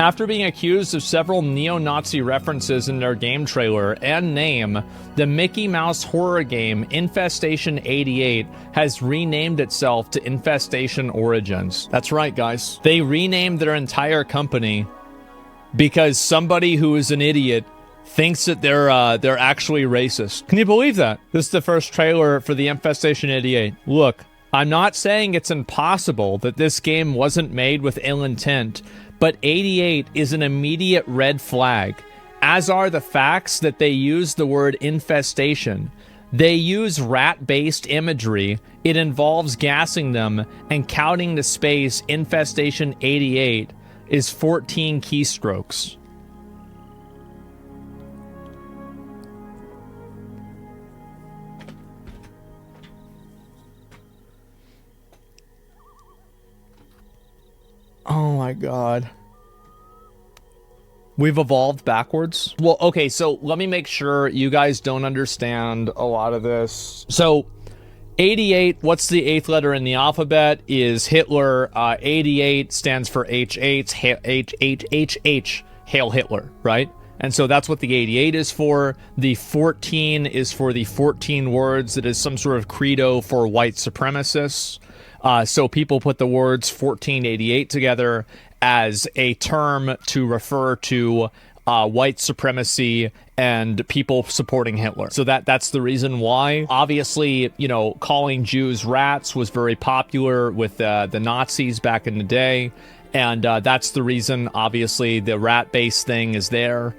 After being accused of several neo-Nazi references in their game trailer and name, the Mickey Mouse horror game Infestation 88 has renamed itself to Infestation Origins. That's right, guys. They renamed their entire company because somebody who is an idiot thinks that they're actually racist. Can you believe that? This is the first trailer for the Infestation 88. Look, I'm not saying it's impossible that this game wasn't made with ill intent, but 88 is an immediate red flag, as are the facts that they use the word infestation. They use rat-based imagery. It involves gassing them, and counting the space Infestation 88 is 14 keystrokes. Oh my god. We've evolved backwards. Well, okay, so let me make sure you guys don't understand a lot of this. So, 88, what's the 8th letter in the alphabet, is Hitler. 88 stands for H8, Hail Hitler, right? And so that's what the 88 is for. The 14 is for the 14 words that is some sort of credo for white supremacists. So people put the words 1488 together as a term to refer to white supremacy and people supporting Hitler. So that's the reason why. Obviously, you know, calling Jews rats was very popular with the Nazis back in the day. And that's the reason, obviously, the rat-based thing is there.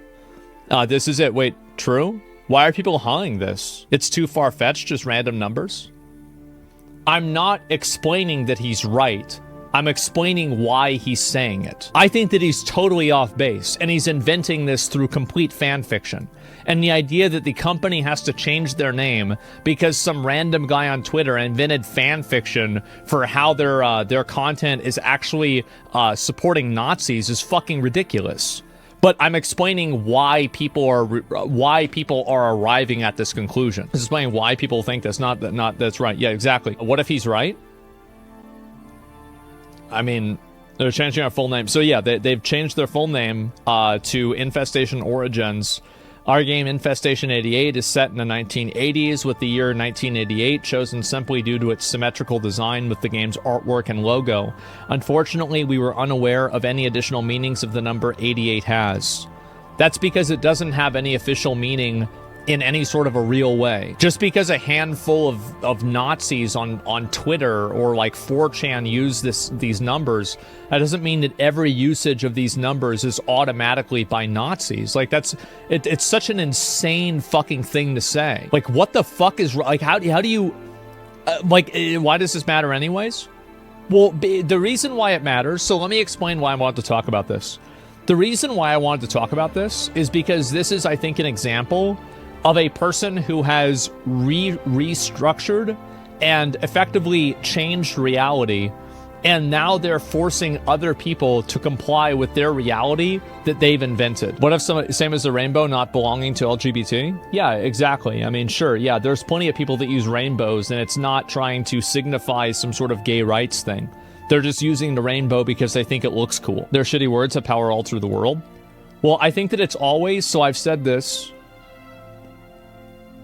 This is it. Wait, true? Why are people hauling this? It's too far-fetched, just random numbers? I'm not explaining that he's right. I'm explaining why he's saying it. I think that he's totally off base, and he's inventing this through complete fan fiction. And the idea that the company has to change their name because some random guy on Twitter invented fan fiction for how their content is actually supporting Nazis is fucking ridiculous. But I'm explaining why people are arriving at this conclusion. I'm explaining why people think that's not that's right. Yeah, exactly. What if he's right? I mean, they're changing our full name. So yeah, they've changed their full name to Infestation Origins. Our game Infestation 88 is set in the 1980s, with the year 1988 chosen simply due to its symmetrical design with the game's artwork and logo. Unfortunately, we were unaware of any additional meanings of the number 88 has. That's because it doesn't have any official meaning in any sort of a real way. Just because a handful of Nazis on Twitter or like 4chan use these numbers, that doesn't mean that every usage of these numbers is automatically by Nazis. Like it's such an insane fucking thing to say. Like what the fuck is, like how do you, why does this matter anyways? Well, the reason why it matters, so let me explain why I want to talk about this. The reason why I wanted to talk about this is because this is, I think, an example of a person who has restructured and effectively changed reality, and now they're forcing other people to comply with their reality that they've invented. What if same as the rainbow not belonging to LGBT? Yeah, exactly. I mean, sure, yeah, there's plenty of people that use rainbows, and it's not trying to signify some sort of gay rights thing. They're just using the rainbow because they think it looks cool. Their shitty words have power all through the world. Well, I think that it's always, so I've said this,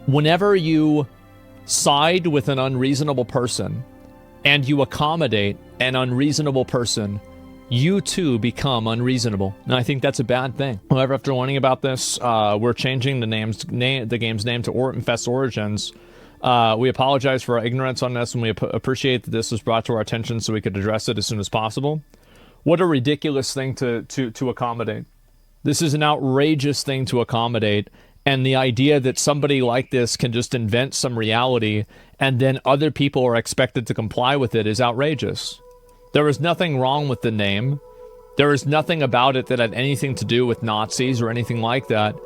whenever you side with an unreasonable person and you accommodate an unreasonable person, you too become unreasonable. And I think that's a bad thing. However, after learning about this, we're changing the game's name to Infest Origins. We apologize for our ignorance on this, and we appreciate that this was brought to our attention so we could address it as soon as possible. What a ridiculous thing to accommodate. This is an outrageous thing to accommodate. And the idea that somebody like this can just invent some reality and then other people are expected to comply with it is outrageous. There is nothing wrong with the name. There is nothing about it that had anything to do with Nazis or anything like that.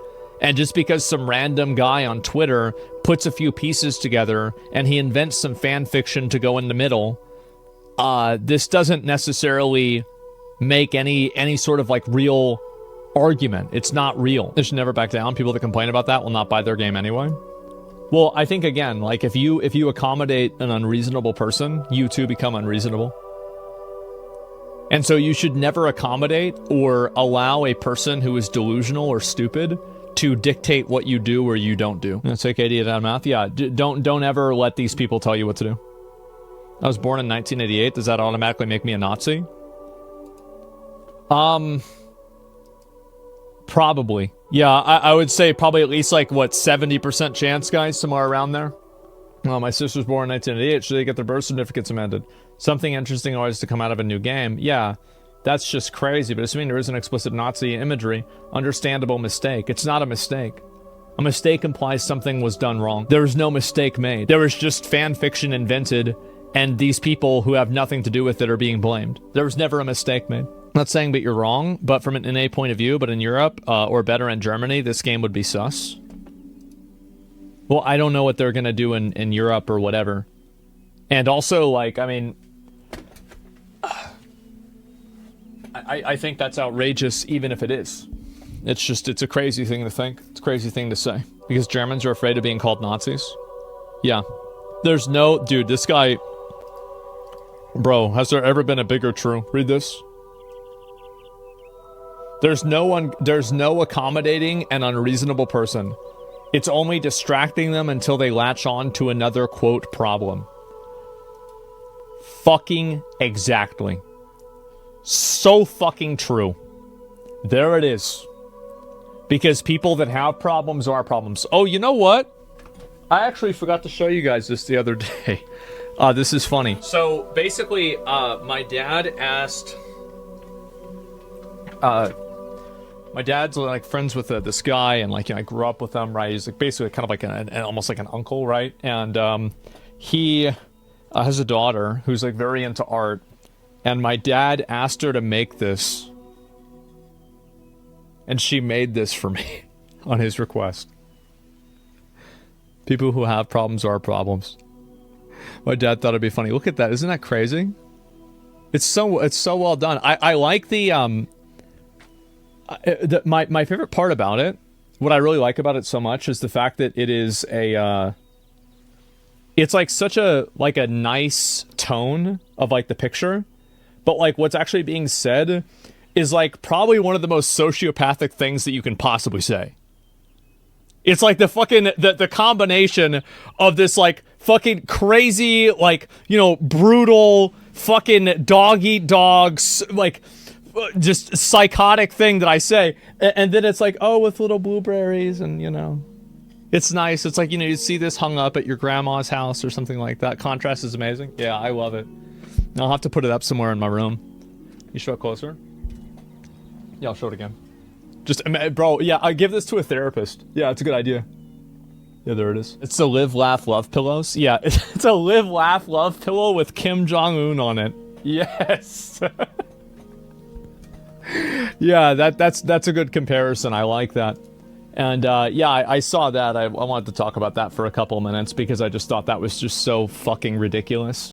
And just because some random guy on Twitter puts a few pieces together and he invents some fan fiction to go in the middle, this doesn't necessarily make any sort of like real argument. It's not real. They should never back down. People that complain about that will not buy their game anyway. Well, I think again, like if you accommodate an unreasonable person, you too become unreasonable. And so you should never accommodate or allow a person who is delusional or stupid to dictate what you do or you don't do. Let's take idiot out of mouth. Yeah, don't ever let these people tell you what to do. I was born in 1988. Does that automatically make me a Nazi? Probably. Yeah, I would say probably at least like, what, 70% chance, guys? Somewhere around there. Well, my sister's born in 1988. Should they get their birth certificates amended? Something interesting always to come out of a new game. Yeah, that's just crazy. But assuming there is an explicit Nazi imagery, understandable mistake. It's not a mistake. A mistake implies something was done wrong. There was no mistake made. There was just fan fiction invented, and these people who have nothing to do with it are being blamed. There was never a mistake made. Not saying that you're wrong, but from an NA point of view, but in Europe, or better in Germany, this game would be sus. Well, I don't know what they're gonna do in Europe or whatever. And also, like, I mean... I think that's outrageous, even if it is. It's just, it's a crazy thing to think. It's a crazy thing to say. Because Germans are afraid of being called Nazis. Yeah. There's no... Dude, this guy... Bro, has there ever been a bigger true? Read this. There's no accommodating an unreasonable person. It's only distracting them until they latch on to another, quote, problem. Fucking exactly. So fucking true. There it is. Because people that have problems are problems. Oh, you know what? I actually forgot to show you guys this the other day. This is funny. So, basically, my dad asked... my dad's like friends with this guy, and like, you know, I grew up with him, right? He's like basically kind of like an almost like an uncle, right? And he has a daughter who's like very into art, and my dad asked her to make this, and she made this for me on his request. People who have problems are problems. My dad thought it'd be funny. Look at that! Isn't that crazy? It's so well done. I like the my favorite part about it, what I really like about it so much, is the fact that it is a it's like such a nice tone of like the picture, but like what's actually being said is like probably one of the most sociopathic things that you can possibly say. It's like the fucking the combination of this like fucking crazy, like, you know, brutal fucking dog eat dogs, like just psychotic thing that I say, and then it's like, oh, with little blueberries, and you know, it's nice. It's like, you know, you see this hung up at your grandma's house or something like that. Contrast is amazing. Yeah, I love it. I'll have to put it up somewhere in my room. You show it closer? Yeah, I'll show it again. Just, bro, yeah, I give this to a therapist. Yeah, it's a good idea. Yeah, there it is. It's a live, laugh, love pillows. Yeah, it's a live, laugh, love pillow with Kim Jong-un on it. Yes. Yeah, that's a good comparison. I like that. And yeah, I saw that. I wanted to talk about that for a couple of minutes because I just thought that was just so fucking ridiculous.